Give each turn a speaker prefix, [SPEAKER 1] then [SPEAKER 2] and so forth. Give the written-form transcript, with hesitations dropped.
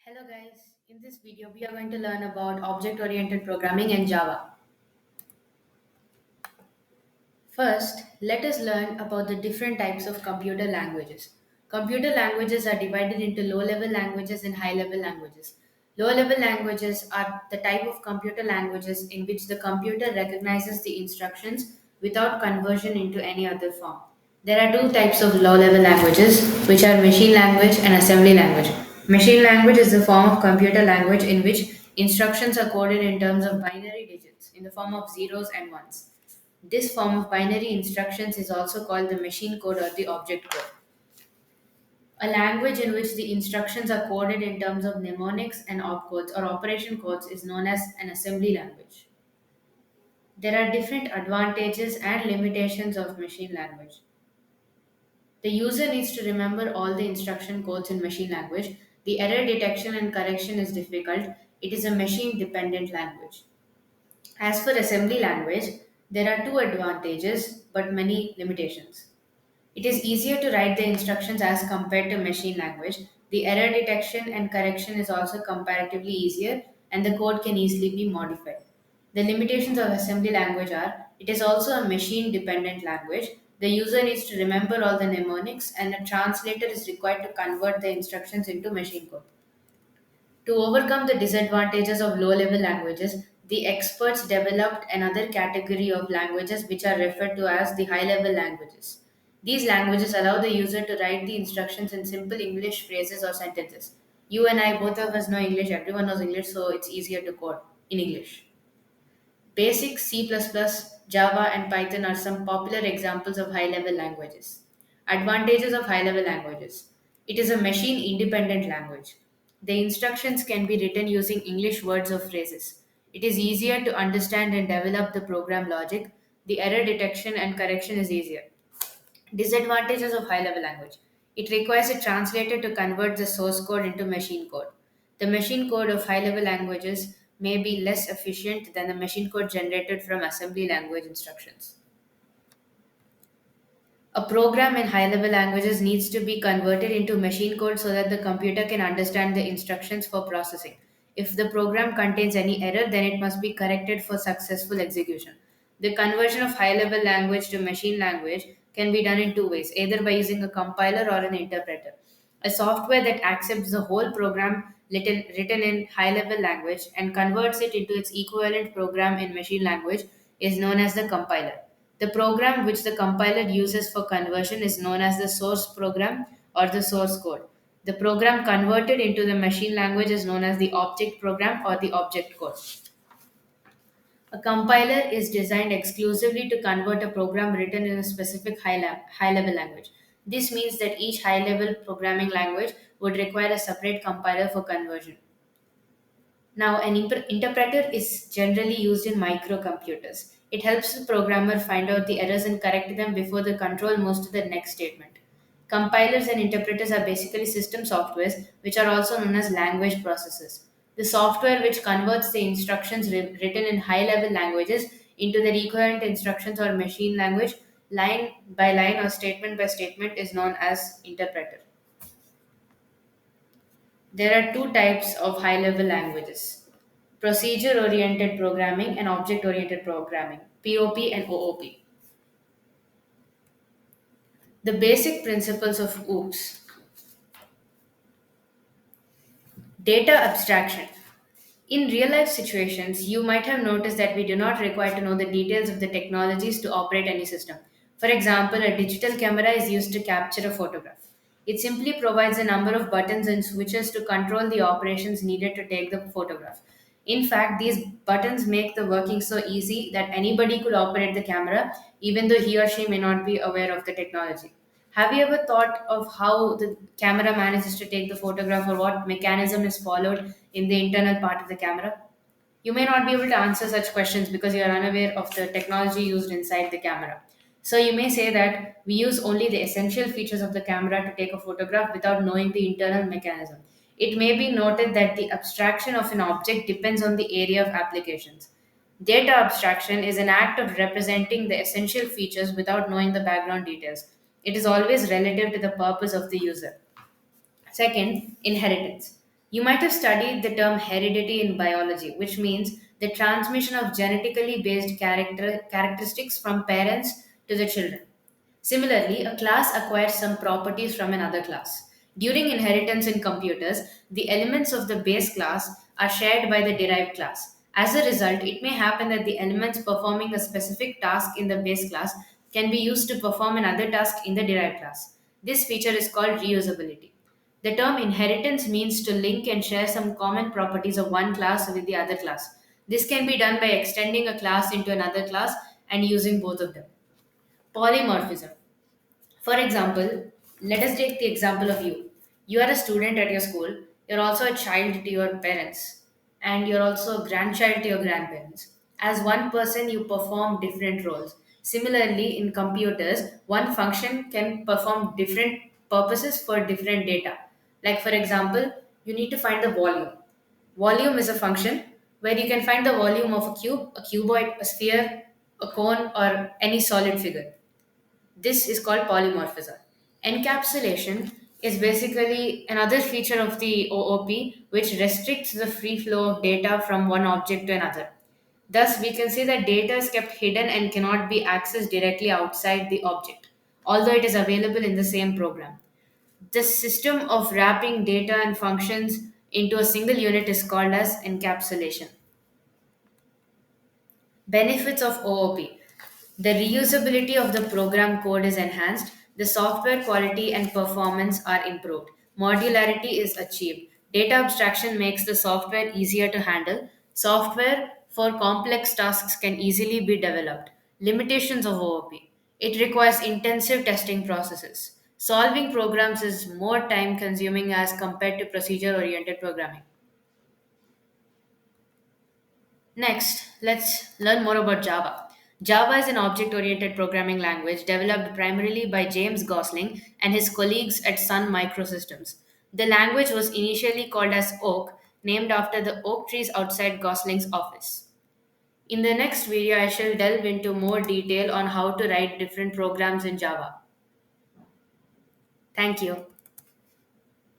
[SPEAKER 1] Hello guys, in this video we are going to learn about object-oriented programming and Java. First, let us learn about the different types of computer languages. Computer languages are divided into low-level languages and high-level languages. Low-level languages are the type of computer languages in which the computer recognizes the instructions without conversion into any other form. There are two types of low-level languages, which are machine language and assembly language. Machine language is the form of computer language in which instructions are coded in terms of binary digits in the form of zeros and ones. This form of binary instructions is also called the machine code or the object code. A language in which the instructions are coded in terms of mnemonics and opcodes or operation codes is known as an assembly language. There are different advantages and limitations of machine language. The user needs to remember all the instruction codes in machine language. The error detection and correction is difficult. It is a machine dependent language. As for assembly language, there are two advantages but many limitations. It is easier to write the instructions as compared to machine language. The error detection and correction is also comparatively easier and the code can easily be modified. The limitations of assembly language are it is also a machine dependent language. The user needs to remember all the mnemonics and a translator is required to convert the instructions into machine code. To overcome the disadvantages of low level languages, the experts developed another category of languages which are referred to as the high level languages. These languages allow the user to write the instructions in simple English phrases or sentences. You and I, both of us know English, everyone knows English, so it's easier to code in English. Basic C++, Java, and Python are some popular examples of high level languages. Advantages of high level languages it is a machine independent language. The instructions can be written using English words or phrases. It is easier to understand and develop the program logic. The error detection and correction is easier. Disadvantages of high level language it requires a translator to convert the source code into machine code. The machine code of high level languages may be less efficient than the machine code generated from assembly language instructions. A program in high level languages needs to be converted into machine code so that the computer can understand the instructions for processing. If the program contains any error, then it must be corrected for successful execution. The conversion of high level language to machine language can be done in two ways either by using a compiler or an interpreter. A software that accepts the whole program written in high level language and converts it into its equivalent program in machine language is known as the compiler. The program which the compiler uses for conversion is known as the source program or the source code. The program converted into the machine language is known as the object program or the object code. A compiler is designed exclusively to convert a program written in a specific high level language. This means that each high level programming language would require a separate compiler for conversion. Now, an interpreter is generally used in microcomputers. It helps the programmer find out the errors and correct them before the control moves to the next statement. Compilers and interpreters are basically system softwares, which are also known as language processors. The software which converts the instructions written in high level languages into their equivalent instructions or machine language, line by line or statement by statement, is known as interpreter. There are two types of high level languages procedure oriented programming and object oriented programming, POP and OOP. The basic principles of OOPS data abstraction. In real life situations, you might have noticed that we do not require to know the details of the technologies to operate any system. For example, a digital camera is used to capture a photograph. It simply provides a number of buttons and switches to control the operations needed to take the photograph. In fact, these buttons make the working so easy that anybody could operate the camera, even though he or she may not be aware of the technology. Have you ever thought of how the camera manages to take the photograph or what mechanism is followed in the internal part of the camera? You may not be able to answer such questions because you are unaware of the technology used inside the camera. So you may say that we use only the essential features of the camera to take a photograph without knowing the internal mechanism. It may be noted that the abstraction of an object depends on the area of applications. Data abstraction is an act of representing the essential features without knowing the background details. It is always relative to the purpose of the user. Second, inheritance. You might have studied the term heredity in biology, which means the transmission of genetically based characteristics from parents to the children. Similarly, a class acquires some properties from another class. During inheritance in computers, the elements of the base class are shared by the derived class. As a result, it may happen that the elements performing a specific task in the base class can be used to perform another task in the derived class. This feature is called reusability. The term inheritance means to link and share some common properties of one class with the other class. This can be done by extending a class into another class and using both of them. Polymorphism. For example, let us take the example of you. You are a student at your school, you're also a child to your parents, and you're also a grandchild to your grandparents. As one person, you perform different roles. Similarly, in computers, one function can perform different purposes for different data. Like, for example, you need to find the volume. Volume is a function where you can find the volume of a cube, a cuboid, a sphere, a cone, or any solid figure. This is called polymorphism. Encapsulation is basically another feature of the OOP which restricts the free flow of data from one object to another. Thus, we can say that data is kept hidden and cannot be accessed directly outside the object, although it is available in the same program. The system of wrapping data and functions into a single unit is called as encapsulation. Benefits of OOP. The reusability of the program code is enhanced, the software quality and performance are improved, modularity is achieved, data abstraction makes the software easier to handle, software for complex tasks can easily be developed. Limitations of OOP. It requires intensive testing processes. Solving programs is more time consuming as compared to procedure oriented programming. Next, let's learn more about Java. Java is an object oriented programming language developed primarily by James Gosling and his colleagues at Sun Microsystems. The language was initially called as Oak, named after the oak trees outside Gosling's office. In the next video, I shall delve into more detail on how to write different programs in Java. Thank you.